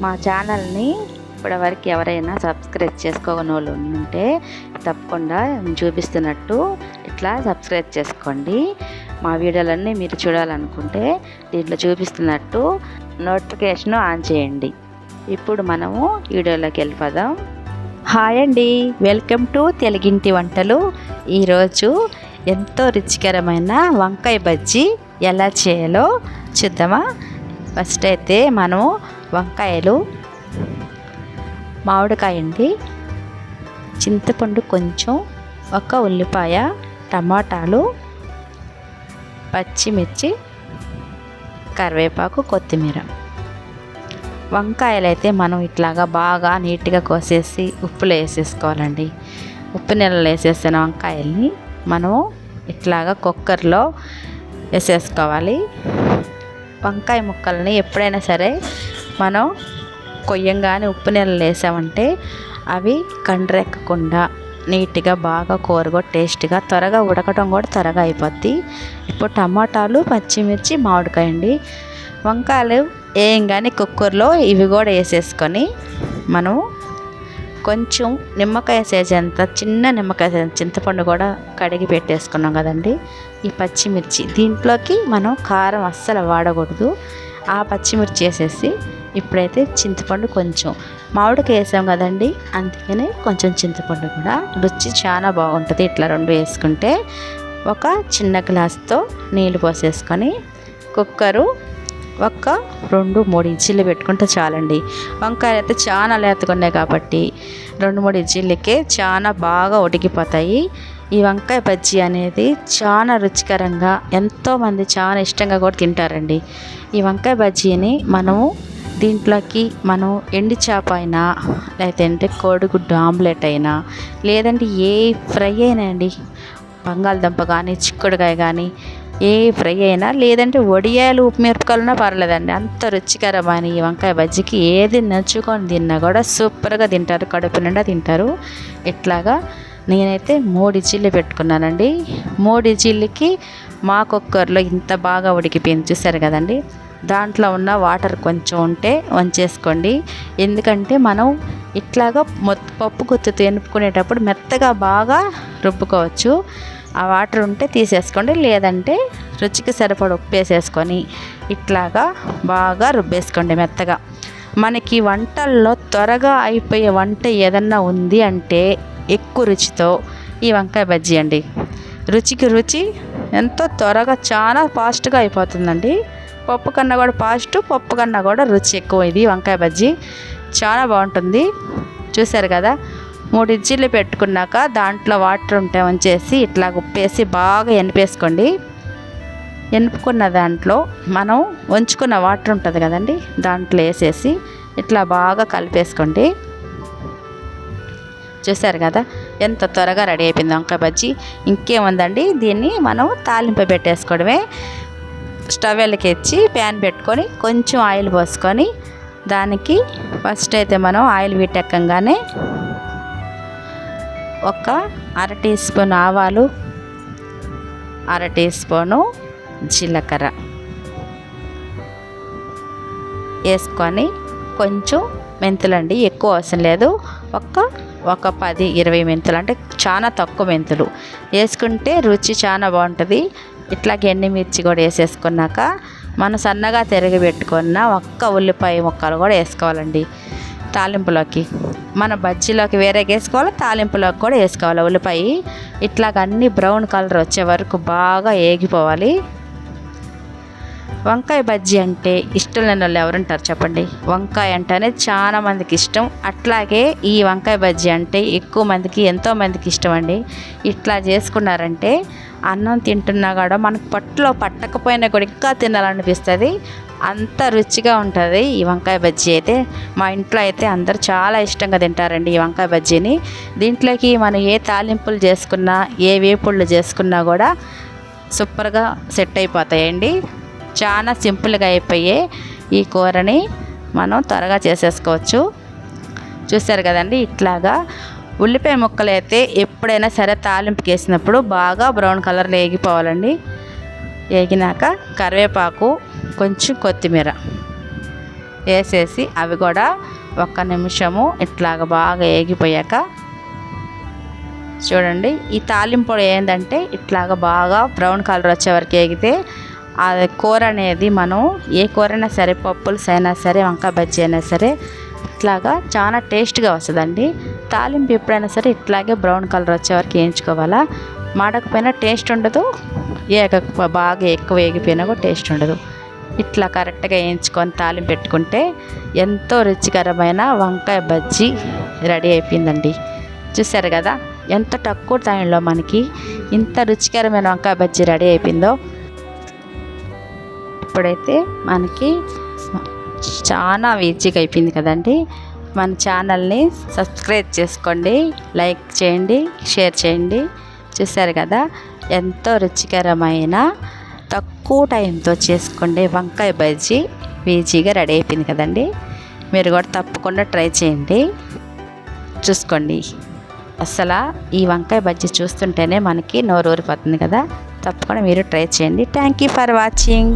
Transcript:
మా ఛానల్ని ఇప్పటివరకు ఎవరైనా సబ్స్క్రైబ్ చేసుకోని వాళ్ళు ఉంటే తప్పకుండా చూపిస్తున్నట్టు ఇట్లా సబ్స్క్రైబ్ చేసుకోండి. మా వీడియోలన్నీ మీరు చూడాలనుకుంటే దీంట్లో చూపిస్తున్నట్టు నోటిఫికేషన్ ఆన్ చేయండి. ఇప్పుడు మనము వీడియోలోకి వెళ్ళిపోదాం. హాయ్ అండి, వెల్కమ్ టు తెలుగింటి వంటలు. ఈరోజు ఎంతో రుచికరమైన వంకాయ బజ్జీ ఎలా చేయాలో చూద్దామా. ఫస్ట్ అయితే మనము వంకాయలు, మామిడికాయ అండి, చింతపండు కొంచెం, ఒక ఉల్లిపాయ, టమాటాలు, పచ్చిమిర్చి, కరివేపాకు, కొత్తిమీర. వంకాయలు అయితే మనం ఇట్లాగా బాగా నీట్గా కోసేసి ఉప్పులో వేసేసుకోవాలండి. ఉప్పు నీళ్ళలో వేసేసిన వంకాయల్ని మనము ఇట్లాగా కుక్కర్లో వేసేసుకోవాలి. వంకాయ ముక్కల్ని ఎప్పుడైనా సరే మనం కొయ్యంగానే ఉప్పు నీళ్ళలో వేసామంటే అవి కండ్రెక్కకుండా నీట్గా బాగా కూరగా టేస్ట్గా త్వరగా ఉడకడం కూడా త్వరగా అయిపోద్ది. ఇప్పుడు టమాటాలు, పచ్చిమిర్చి, మామిడికాయ అండి. వంకాయలు వేయంగానే కుక్కర్లో ఇవి కూడా వేసేసుకొని మనం కొంచెం నిమ్మకాయ సైజ్ అంత చిన్న నిమ్మకాయ సైజ్ చింతపండు కూడా కడిగి పెట్టేసుకున్నాం కదండి. ఈ పచ్చిమిర్చి దీంట్లోకి మనం కారం అస్సలు వాడకూడదు. ఆ పచ్చిమిర్చి వేసేసి ఇప్పుడైతే చింతపండు కొంచెం, మామిడికాయ వేసాం కదండి, అందుకని కొంచెం చింతపండు కూడా రుచి చాలా బాగుంటుంది. ఇట్లా రెండు వేసుకుంటే ఒక చిన్న గ్లాస్తో నీళ్ళు పోసేసుకొని కుక్కరు ఒక 2-3 ఇజ్జీలు పెట్టుకుంటే చాలండి. వంకాయలు అయితే చాలా లేతగా ఉన్నాయి కాబట్టి 2-3 ఇజ్జీలకే చాలా బాగా ఉడికిపోతాయి. ఈ వంకాయ బజ్జీ అనేది చాలా రుచికరంగా ఎంతోమంది చాలా ఇష్టంగా కూడా తింటారండి. ఈ వంకాయ బజ్జీని మనము దీంట్లోకి మనం ఎండు చేప అయినా, లేదంటే కోడిగుడ్డు ఆమ్లెట్ అయినా, లేదంటే ఏ ఫ్రై అయినా అండి, బంగాళదుంప కానీ, చిక్కుడుకాయ కానీ, ఏ ఫ్రై అయినా, లేదంటే వడియాలు ఉప్పు మిరపకాయలున్నా పర్లేదండి. అంత రుచికరమైన ఈ వంకాయ బజ్జీకి ఏది నచ్చుకొని తిన్నా కూడా సూపర్గా తింటారు, కడుపు నిండా తింటారు. ఇట్లాగా నేనైతే 3 ఇజ్జీలు పెట్టుకున్నానండి. 3 ఇజ్జీలకి మా కుక్కర్లో ఇంత బాగా ఉడికిపోయింది చూసారు కదండి. దాంట్లో ఉన్న వాటర్ కొంచెం ఉంటే వంచేసుకోండి. ఎందుకంటే మనం ఇట్లాగా పప్పు గుత్తుతో ఎనుపుకునేటప్పుడు మెత్తగా బాగా రుబ్బుకోవచ్చు. ఆ వాటర్ ఉంటే తీసేసుకోండి, లేదంటే రుచికి సరిపడ ఉప్పు వేసేసుకొని ఇట్లాగా బాగా రుబ్బేసుకోండి మెత్తగా. మనకి వంటల్లో త్వరగా అయిపోయే వంట ఏదన్నా ఉంది అంటే ఎక్కువ రుచితో ఈ వంకాయ బజ్జీ అండి. రుచికి రుచి ఎంతో త్వరగా చాలా ఫాస్ట్గా అయిపోతుందండి. పప్పు కన్నా కూడా ఫాస్ట్, పప్పు కన్నా కూడా రుచి ఎక్కువ. ఇది వంకాయ బజ్జీ చాలా బాగుంటుంది. చూసారు కదా, 3 ఇజ్జీలు పెట్టుకున్నాక దాంట్లో వాటర్ ఉంటే వంచేసి ఇట్లా ఉప్పేసి బాగా ఎనిపేసుకోండి. ఎనుపుకున్న దాంట్లో మనం వంచుకున్న వాటర్ ఉంటుంది కదండి, దాంట్లో వేసేసి ఇట్లా బాగా కలిపేసుకోండి. చూసారు కదా ఎంత త్వరగా రెడీ అయిపోయింది వంకాయ బజ్జీ. ఇంకేముందండి, దీన్ని మనం తాలింపు పెట్టేసుకోవడమే. స్టవ్ వెలిగించి ప్యాన్ పెట్టుకొని కొంచెం ఆయిల్ పోసుకొని దానికి ఫస్ట్ అయితే మనం ఆయిల్ వీటెక్కగానే ఒక 1/2 టీ స్పూన్ ఆవాలు, 1/2 టీ స్పూను జీలకర్ర వేసుకొని కొంచెం మెంతులండి, ఎక్కువ అవసరం లేదు, ఒక 10-20 మెంతులు, అంటే చాలా తక్కువ మెంతులు వేసుకుంటే రుచి చాలా బాగుంటుంది. ఇట్లాగే ఎండుమిర్చి కూడా వేసేసుకున్నాక మనం సన్నగా తిరిగి పెట్టుకున్న ఒక్క ఉల్లిపాయ ముక్కలు కూడా వేసుకోవాలండి తాలింపులోకి. మన బజ్జీలోకి వేరేగా వేసుకోవాలి, తాలింపులోకి కూడా వేసుకోవాలి ఉల్లిపాయ. ఇట్లాగ అన్ని బ్రౌన్ కలర్ వచ్చే వరకు బాగా ఏగిపోవాలి. వంకాయ బజ్జీ అంటే ఇష్టం లేని వాళ్ళు ఎవరుంటారు చెప్పండి. వంకాయ అంటేనే చాలా మందికి ఇష్టం. అట్లాగే ఈ వంకాయ బజ్జీ అంటే ఎక్కువ మందికి, ఎంతో మందికి ఇష్టం అండి. ఇట్లా చేసుకున్నారంటే అన్నం తింటున్నా కూడా మనకు పట్టులో పట్టకపోయినా కూడా ఇంకా తినాలనిపిస్తుంది. అంత రుచిగా ఉంటుంది ఈ వంకాయ బజ్జీ అయితే. మా ఇంట్లో అయితే అందరూ చాలా ఇష్టంగా తింటారండి ఈ వంకాయ బజ్జీని. దీంట్లోకి మనం ఏ తాలింపులు చేసుకున్నా, ఏ వేపుళ్ళు చేసుకున్నా కూడా సూపర్గా సెట్ అయిపోతాయండి. చాలా సింపుల్గా అయిపోయే ఈ కూరని మనం త్వరగా చేసేసుకోవచ్చు. చూసారు కదండి, ఇట్లాగా ఉల్లిపాయ ముక్కలు అయితే ఎప్పుడైనా సరే తాలింపుకి వేసినప్పుడు బాగా బ్రౌన్ కలర్లో వేగిపోవాలండి. వేగినాక కరివేపాకు, కొంచెం కొత్తిమీర వేసేసి అవి కూడా 1 నిమిషము ఇట్లాగ బాగా ఏగిపోయాక చూడండి, ఈ తాలింపు ఏంటంటే ఇట్లాగ బాగా బ్రౌన్ కలర్ వచ్చే వరకు ఏగితే ఆ కూర అనేది మనం ఏ కూరైనా సరే, పప్పులుస్ అయినా సరే, వంకాయ బజ్జీ అయినా సరే ఇట్లాగా చాలా టేస్ట్గా వస్తుందండి. తాలింపు ఎప్పుడైనా సరే ఇట్లాగే బ్రౌన్ కలర్ వచ్చే వరకు వేయించుకోవాలా. మాడకపోయినా టేస్ట్ ఉండదు, బాగా ఎక్కువ వేగిపోయినా కూడా టేస్ట్ ఉండదు. ఇట్లా కరెక్ట్గా వేయించుకొని తాలింపు పెట్టుకుంటే ఎంతో రుచికరమైన వంకాయ బజ్జీ రెడీ అయిపోయిందండి. చూసారు కదా ఎంత తక్కువ టైంలో మనకి ఇంత రుచికరమైన వంకాయ బజ్జీ రెడీ అయిపోయిందో. ఇప్పుడైతే మనకి చాలా ఈజీగా అయిపోయింది కదండి. మన ఛానల్ని సబ్స్క్రైబ్ చేసుకోండి, లైక్ చేయండి, షేర్ చేయండి. చూసారు కదా ఎంతో రుచికరమైన తక్కువ టైంతో చేసుకోండి వంకాయ బజ్జీ ఈజీగా రెడీ అయిపోయింది కదండి. మీరు కూడా తప్పకుండా ట్రై చేయండి. చూసుకోండి, అసలు ఈ వంకాయ బజ్జీ చూస్తుంటేనే మనకి నోరు ఊరిపోతుంది కదా. తప్పకుండా మీరు ట్రై చేయండి. Thank you for watching.